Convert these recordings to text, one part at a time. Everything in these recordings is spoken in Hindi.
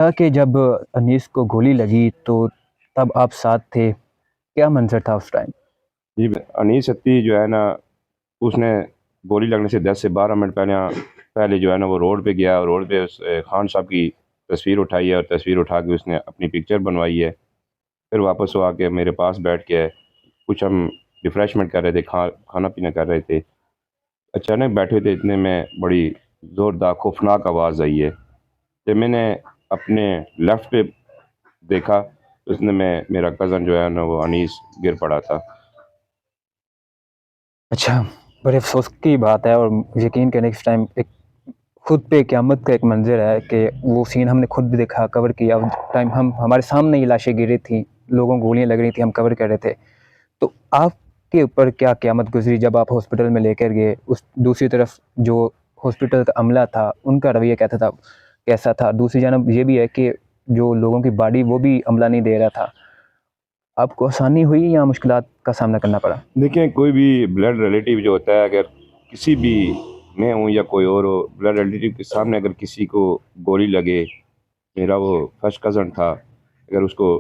था कि जब अनीस को गोली लगी तो तब आप साथ थे, क्या मंज़र था उस टाइम? जी, अनीस सत्ती जो है ना, उसने गोली लगने से 10 से 12 मिनट पहले जो है ना वो रोड पे गया और रोड पे खान साहब की तस्वीर उठाई है और तस्वीर उठा के उसने अपनी पिक्चर बनवाई है। फिर वापस वो आके मेरे पास बैठ के कुछ हम रिफ़्रेशमेंट कर रहे थे, खाना पीना कर रहे थे। अचानक बैठे थे इतने में बड़ी ज़ोरदार खौफ़नाक आवाज़ आई है। जब मैंने अपने लेफ़्ट पे देखा तो उसने में मेरा कज़न जो है ना वो अनीस गिर पड़ा था। अच्छा, बड़े अफ़सोस की बात है और यकीन करें इस टाइम एक खुद पे क़यामत का एक मंज़र है कि वो सीन हमने खुद भी देखा, कवर किया। उस टाइम हम हमारे सामने ये लाशें गिरी थी, लोगों को गोलियाँ लग रही थी, हम कवर कर रहे थे। तो आपके ऊपर क्या क़यामत गुज़री जब आप हॉस्पिटल में लेकर गए? उस दूसरी तरफ जो हॉस्पिटल का अमला था, उनका रवैया कैसा था? दूसरी जानब ये भी है कि जो लोगों की बॉडी वो भी अमला नहीं दे रहा था। आपको आसानी हुई या मुश्किलात का सामना करना पड़ा? देखिए, कोई भी ब्लड रिलेटिव जो होता है, अगर किसी भी, मैं हूँ या कोई और हो, ब्लड रिलेटिव के सामने अगर किसी को गोली लगे, मेरा वो फर्स्ट कज़न था, अगर उसको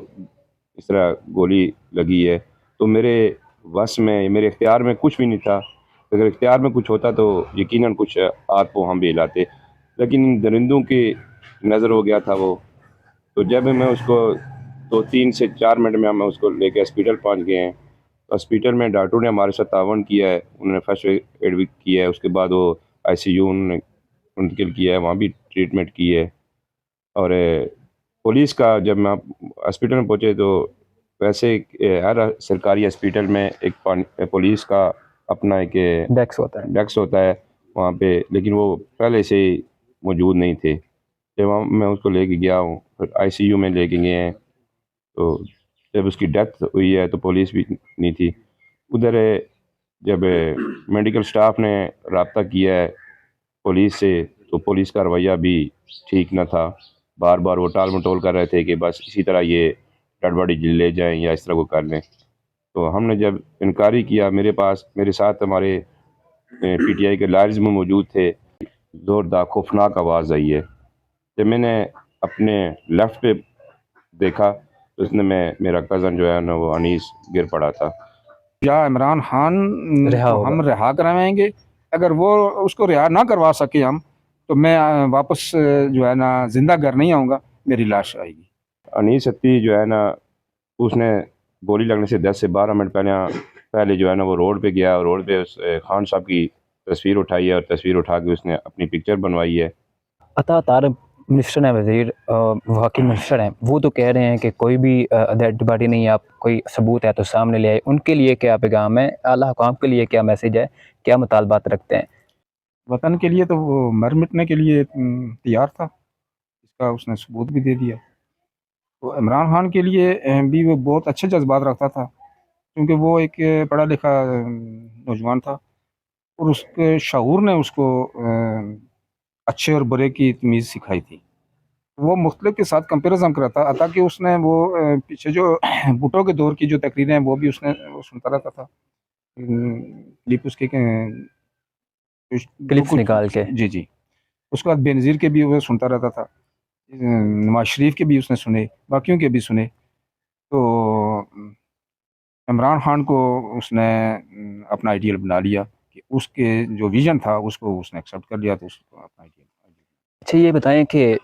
इस तरह गोली लगी है तो मेरे वश में, मेरे इख्तियार में कुछ भी नहीं था। अगर इख्तियार में कुछ होता तो यकीनन कुछ हाथ पाँव हम भी हिलाते, लेकिन इन दरिंदों की नज़र हो गया था वो। तो जब मैं उसको, तो 3 से 4 मिनट में हम उसको लेके हॉस्पिटल पहुँच गए हैं। हॉस्पिटल में डॉक्टरों ने हमारे साथ तावन किया है, उन्होंने फर्स्ट एड भी किया है, उसके बाद वो आईसीयू उन्होंने मुंतकिल किया है, वहाँ भी ट्रीटमेंट की है। और पुलिस का, जब मैं हॉस्पिटल में पहुँचे तो वैसे हर सरकारी हॉस्पिटल में एक पुलिस का अपना एक डेस्क होता है। डेस्क होता है वहाँ पे, लेकिन वो पहले से ही मौजूद नहीं थे। जब वहाँ मैं उसको लेके गया हूँ, फिर आईसीयू में लेके गए हैं, तो जब उसकी डेथ हुई है तो पुलिस भी नहीं थी उधर। जब मेडिकल स्टाफ ने रब्ता किया है पुलिस से, तो पुलिस का रवैया भी ठीक न था। बार बार वो टाल मटोल कर रहे थे कि बस इसी तरह ये डेड बॉडी ले जाएं या इस तरह को कर लें। तो हमने जब इनक्वायरी किया, मेरे साथ हमारे पीटीआई के लायर्स में मौजूद थे। ज़ोरदार खौफनाक आवाज़ आई है। जब मैंने अपने लेफ़्ट पे देखा तो उसने में मेरा कज़न जो है ना वो अनीस गिर पड़ा था। या इमरान खान रिहा को होगा। हम रिहा करवाएंगे। अगर वो उसको रिहा ना करवा सके हम, तो मैं वापस जो है ना जिंदा घर नहीं आऊँगा, मेरी लाश आएगी। अनीस सत्ती जो है ना, उसने गोली लगने से 10 से 12 मिनट पहले जो है ना वो रोड पे गया और रोड पे खान साहब की तस्वीर उठाई है और तस्वीर उठा के उसने अपनी पिक्चर बनवाई है। अता तारक मिनिस्टर हैं, वज़ीर वफ़ाकी मिनिस्टर हैं, वो तो कह रहे हैं कि कोई भी डेड बॉडी नहीं है, आप कोई सबूत है तो सामने ले आए। उनके लिए क्या पैगाम है? आला हुकाम के लिए क्या मैसेज है? क्या मुतालबात रखते हैं? वतन के लिए तो वो मर मिटने के लिए तैयार था, इसका उसने सबूत भी दे दिया। तो इमरान खान के लिए भी वो बहुत अच्छे जज्बात रखता था, क्योंकि वो एक पढ़ा लिखा नौजवान था, और उसके शऊर ने उसको अच्छे और बुरे की तमीज़ सिखाई थी। वो मुख्तलिफ के साथ कंपैरिज़न करता था, ताकि उसने वो पीछे जो भुट्टो के दौर की जो तकरीरें हैं वो भी उसने वो सुनता रहता था। क्लिप उसके जो क्लिप्स कुछ, निकाल के। जी, जी। उसके बाद बेनज़ीर के भी वो सुनता रहता था। नवाज़ शरीफ के भी उसने सुने, बाकियों के भी सुने। तो इमरान खान को उसने अपना आइडियल बना लिया, कि उसके जो विज़न था उसको उसने एक्सेप्ट कर लिया, तो उसको अपना आइडियल। अच्छा, ये बताएँ कि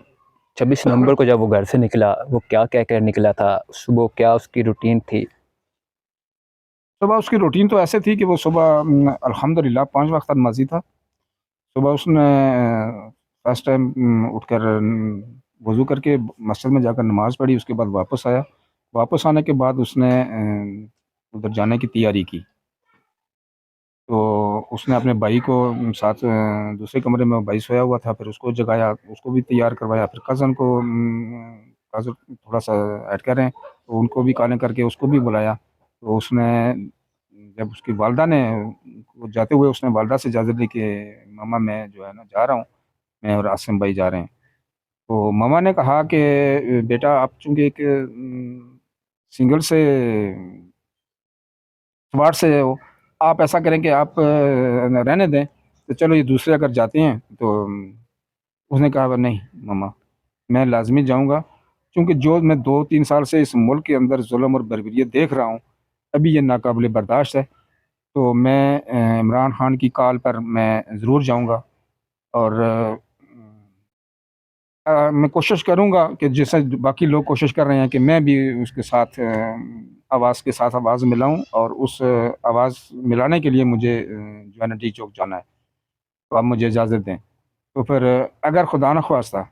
26 नवंबर को जब वो घर से निकला, वो क्या कह कर निकला था? सुबह क्या उसकी रूटीन थी? सुबह उसकी रूटीन तो ऐसे थी कि वो सुबह अल्हम्दुलिल्लाह 5 वक़्त नमाज़ी था। सुबह उसने फर्स्ट टाइम उठकर वज़ू करके मस्जिद में जाकर नमाज़ पढ़ी, उसके बाद वापस आया। वापस आने के बाद उसने उधर जाने की तैयारी की। तो उसने अपने भाई को साथ, दूसरे कमरे में भाई सोया हुआ था, फिर उसको जगाया, उसको भी तैयार करवाया। फिर कज़न को कज़न थोड़ा-सा ऐड करें, तो उनको भी कालें करके उसको भी बुलाया। तो उसने, जब उसकी वालिदा ने, वो जाते हुए उसने वालिदा से इजाज़त ली कि मम्मा मैं जो है ना जा रहा हूँ, मैं और आसिम भाई जा रहे हैं। तो मम्मा ने कहा कि बेटा आप चूँकि एक सिंगल से वार्ड से हो, आप ऐसा करें कि आप रहने दें, तो चलो ये दूसरे अगर जाते हैं तो उसने कहा नहीं मम्मा, मैं लाजमी जाऊँगा, क्योंकि जो मैं 2-3 साल से इस मुल्क के अंदर जुल्म और बर्बरियत देख रहा हूँ, अभी ये नाकाबिले बर्दाश्त है। तो मैं इमरान खान की कॉल पर मैं ज़रूर जाऊँगा और मैं कोशिश करूँगा कि जैसे बाकी लोग कोशिश कर रहे हैं कि मैं भी उसके साथ आवाज़ के साथ आवाज़ मिलाऊँ, और उस आवाज़ मिलाने के लिए मुझे जो है ना डी चौक जाना है। तो आप मुझे इजाज़त दें। तो फिर अगर खुदा न ख़वास्ता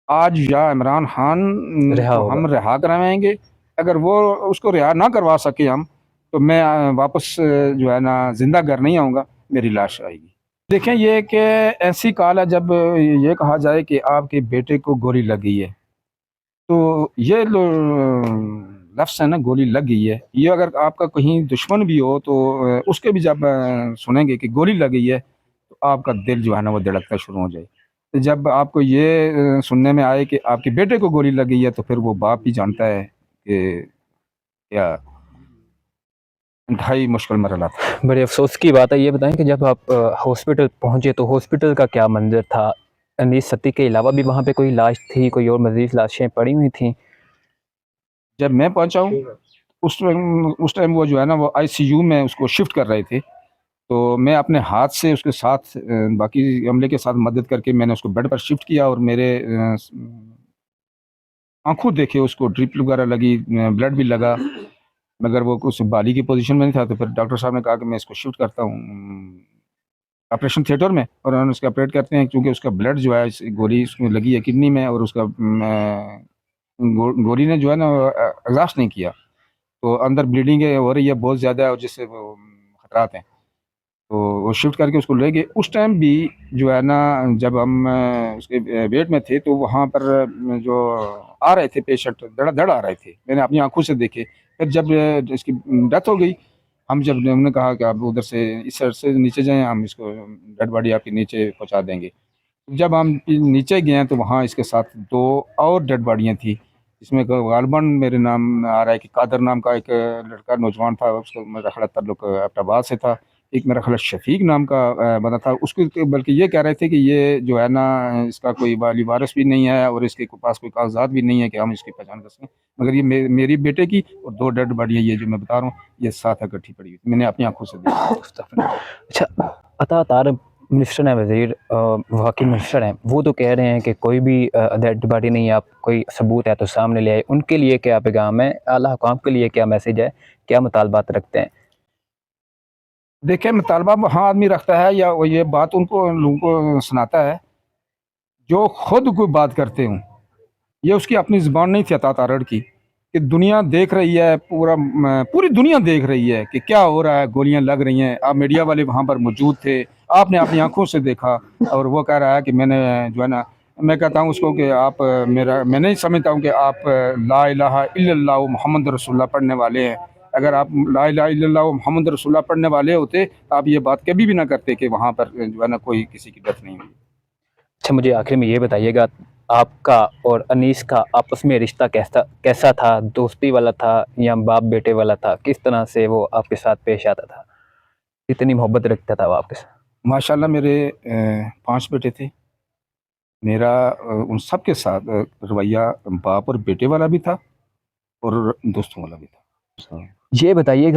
आज या इमरान खान रिहा को होगा। हम रिहा करवाएँगे, अगर वो उसको रिहा ना करवा सके हम, तो मैं वापस जो है ना ज़िंदा घर नहीं आऊँगा, मेरी लाश आएगी। देखें, ये कि ऐसी कॉल है जब ये कहा जाए कि आपके बेटे को गोली लग गई है, तो ये लफ्ज़ है ना, गोली लग गई है, ये अगर आपका कहीं दुश्मन भी हो तो उसके भी जब सुनेंगे कि गोली लग गई है, तो आपका दिल जो है ना वो धड़कना शुरू हो जाए। तो जब आपको ये सुनने में आए कि आपके बेटे को गोली लग गई है, तो फिर वो बाप ही जानता है कि क्या इंतहाई मुश्किल मरहला था। बड़े अफ़सोस की बात है। ये बताएँ कि जब आप हॉस्पिटल पहुँचे तो हॉस्पिटल का क्या मंज़र था? अनीस सत्ती के अलावा भी वहाँ पे कोई लाश थी, कोई और मज़ीद लाशें पड़ी हुई थीं? जब मैं पहुँचा हूँ, उस टाइम वो जो है ना वो आईसीयू में उसको शिफ्ट कर रहे थे। तो मैं अपने हाथ से उसके साथ बाकी अमले के साथ मदद करके मैंने उसको बेड पर शिफ्ट किया, और मेरे आँखों देखे उसको ड्रिप वगैरह लगी, ब्लड भी लगा, मगर वो कुछ बाली की पोजीशन में नहीं था। तो फिर डॉक्टर साहब ने कहा कि मैं इसको शिफ्ट करता हूँ ऑपरेशन थिएटर में, और उन्होंने उसका ऑपरेट करते हैं, क्योंकि उसका ब्लड जो है इस गोली उसमें लगी है किडनी में, और उसका गोली ने जो है ना एग्जॉस्ट नहीं किया, तो अंदर ब्लीडिंग हो रही है बहुत ज़्यादा, और जिससे वो खतरात हैं। तो वो शिफ्ट करके उसको ले गए। उस टाइम भी जो है ना, जब हम उसके वेट में थे, तो वहाँ पर जो आ रहे थे पेशेंट धड़ा-धड़ आ रहे थे। मैंने अपनी आँखों से देखे। फिर जब इसकी डेथ हो गई, हम जब हमने कहा कि आप उधर से इस साइड से नीचे जाएँ, हम इसको डेड बॉडी आपकी नीचे पहुँचा देंगे। जब हम नीचे गए तो वहाँ इसके साथ 2 और डेड बॉडियाँ थी। इसमें ग़ालिबन मेरे नाम आ रहा है कि कादर नाम का एक लड़का नौजवान था, उसका मेरा ख़्याल ताल्लुक एबटाबाद से था। एक मेरा ख़्याल शफ़ीक नाम का बंदा था, उसको तो बल्कि ये कह रहे थे कि ये जो है ना इसका कोई वाली वारिस भी नहीं है, और इसके पास कोई कागज़ात भी नहीं है कि हम इसकी पहचान कर सकें। मगर ये मेरी बेटे की और 2 डेड बॉडियाँ ये जो मैं बता रहा हूँ, ये साथ इकट्ठी पड़ी हुई थी। मैंने अपनी आँखों से देखा। अच्छा, अता तारब मिनिस्टर हैं, वज़ीर वफ़ाकी मिनिस्टर हैं, वो तो कह रहे हैं कि कोई भी डेड बॉडी नहीं है, आप कोई सबूत है तो सामने ले आए। उनके लिए क्या पैगाम है? आला हुकाम के लिए क्या मैसेज है? क्या मुतालबात रखते हैं? देखिए, मुतालबा वहाँ आदमी रखता है या वो ये बात उनको लोगों को सुनाता है, जो खुद कोई बात करते हों। ये उसकी अपनी ज़ुबान नहीं थी अता तारड़ की, कि दुनिया देख रही है, पूरी दुनिया देख रही है कि क्या हो रहा है, गोलियां लग रही हैं। आप मीडिया वाले वहाँ पर मौजूद थे, आपने अपनी आंखों से देखा, और वो कह रहा है कि मैंने जो है ना, मैं कहता हूँ उसको कि आप मैं नहीं समझता हूँ कि आप ला इलाहा इल्लल्लाह मोहम्मद रसूलुल्लाह पढ़ने वाले हैं। अगर आप ला इलाहा इल्लल्लाह मोहम्मद रसूलुल्लाह पढ़ने वाले होते, तो आप ये बात कभी भी ना करते कि वहाँ पर जो है ना कोई किसी की डेथ नहीं हुई। अच्छा, मुझे आखिर में ये बताइएगा, आपका और अनीस का आपस में रिश्ता कैसा कैसा था? दोस्ती वाला था या बाप बेटे वाला था? किस तरह से वो आपके साथ पेश आता था? कितनी मोहब्बत रखता था वो आपके साथ? माशाल्लाह मेरे 5 बेटे थे। मेरा उन सब के साथ रवैया बाप और बेटे वाला भी था, और दोस्तों वाला भी था। ये बताइएगा